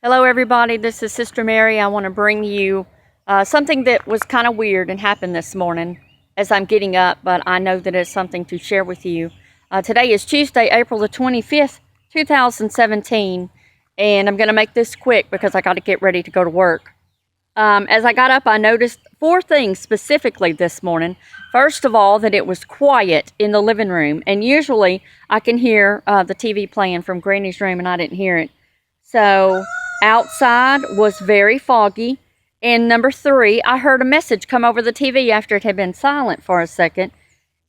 Hello everybody, this is Sister Mary. I want to bring you something that was kind of weird and happened this morning as I'm getting up, but I know that it's something to share with you. Today is Tuesday, April the 25th, 2017, and I'm going to make this quick because I got to get ready to go to work. As I got up, I noticed four things specifically this morning. First of all, that it was quiet in the living room, and usually I can hear the TV playing from Granny's room, and I didn't hear it. So outside was very foggy. And number three, I heard a message come over the TV after it had been silent for a second.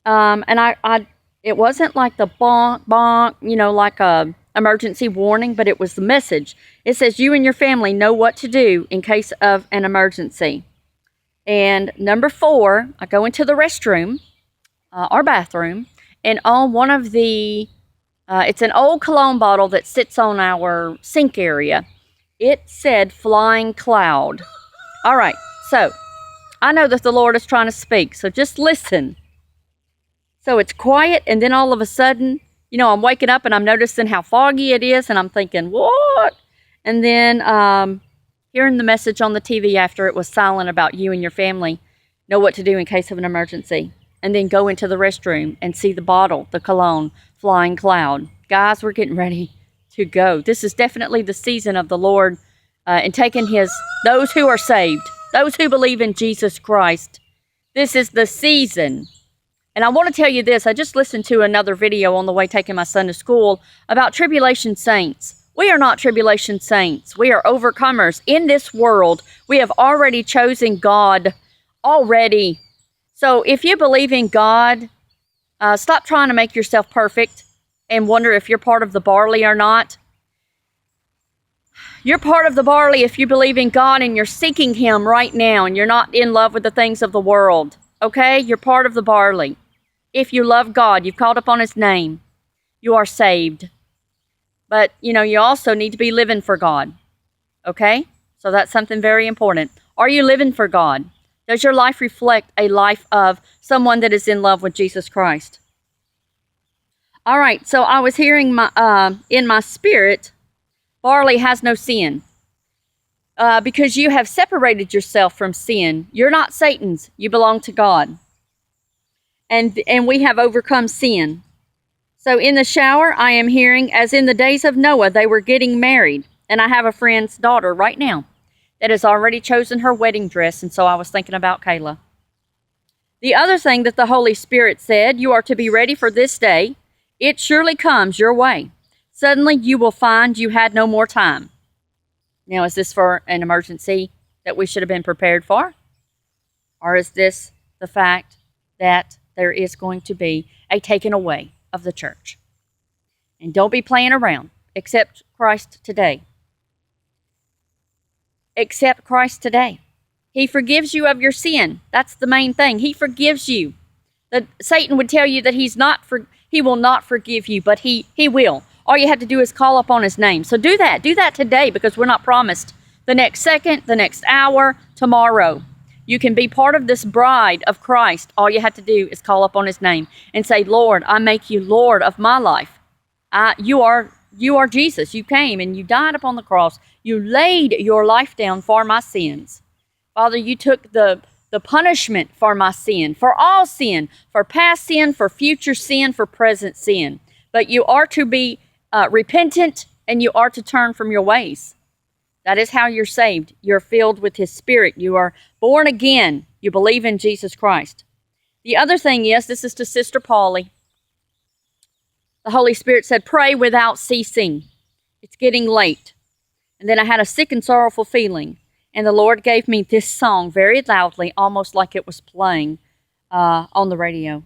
It wasn't like the bonk, bonk, like a emergency warning, but it was the message. It says, you and your family know what to do in case of an emergency. And number four, I go into the restroom, or bathroom, and on one of the, it's an old cologne bottle that sits on our sink area. It said flying cloud. All right, so I know that the Lord is trying to speak, so just listen. So it's quiet, and then all of a sudden, I'm waking up and I'm noticing how foggy it is, and I'm thinking, what? And then hearing the message on the TV after it was silent about you and your family know what to do in case of an emergency. And then go into the restroom and see the bottle, the cologne, flying cloud. Guys, we're getting ready to go. This is definitely the season of the Lord and taking those who are saved, those who believe in Jesus Christ. This is the season. And I want to tell you this. I just listened to another video on the way taking my son to school about tribulation saints. We are not tribulation saints. We are overcomers. In this world, we have already chosen God already. So if you believe in God, stop trying to make yourself perfect and wonder if you're part of the barley or not. You're part of the barley if you believe in God and you're seeking Him right now and you're not in love with the things of the world. Okay? You're part of the barley. If you love God, you've called upon His name, you are saved. But, you also need to be living for God. Okay? So that's something very important. Are you living for God? Does your life reflect a life of someone that is in love with Jesus Christ? All right, so I was hearing in my spirit, barley has no sin. Because you have separated yourself from sin. You're not Satan's. You belong to God. And we have overcome sin. So in the shower, I am hearing, as in the days of Noah, they were getting married. And I have a friend's daughter right now that has already chosen her wedding dress. And so I was thinking about Kayla. The other thing that the Holy Spirit said, you are to be ready for this day. It surely comes your way. Suddenly you will find you had no more time. Now, is this for an emergency that we should have been prepared for? Or is this the fact that there is going to be a taking away of the church? And don't be playing around. Accept Christ today. Accept Christ today. He forgives you of your sin. That's the main thing. He forgives you. Satan would tell you that he will not forgive you, but he will. All you have to do is call upon His name. So do that. Do that today, because we're not promised the next second, the next hour, tomorrow. You can be part of this bride of Christ. All you have to do is call upon His name and say, Lord, I make you Lord of my life. You are Jesus. You came and you died upon the cross. You laid your life down for my sins. Father, you took the punishment for my sin, for all sin, for past sin, for future sin, for present sin. But you are to be repentant, and you are to turn from your ways. That is how you're saved. You're filled with His Spirit. You are born again. You believe in Jesus Christ. The other thing is, this is to Sister Polly. The Holy Spirit said, pray without ceasing. It's getting late. And then I had a sick and sorrowful feeling. And the Lord gave me this song very loudly, almost like it was playing on the radio.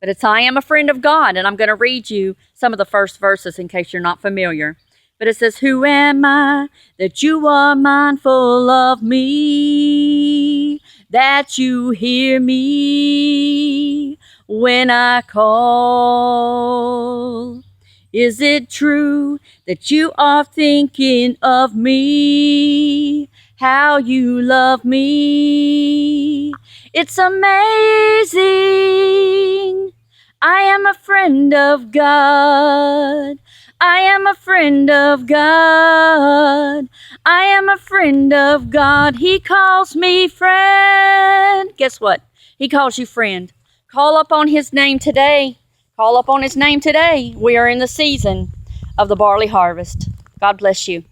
But it's I Am a Friend of God, and I'm going to read you some of the first verses in case you're not familiar. But it says, who am I that you are mindful of me, that you hear me when I call? Is it true that you are thinking of me, how you love me? It's amazing. I am a friend of God. I am a friend of God. I am a friend of God. He calls me friend. Guess what? He calls you friend. Call upon his name today. Call upon his name today. We are in the season of the barley harvest. God bless you.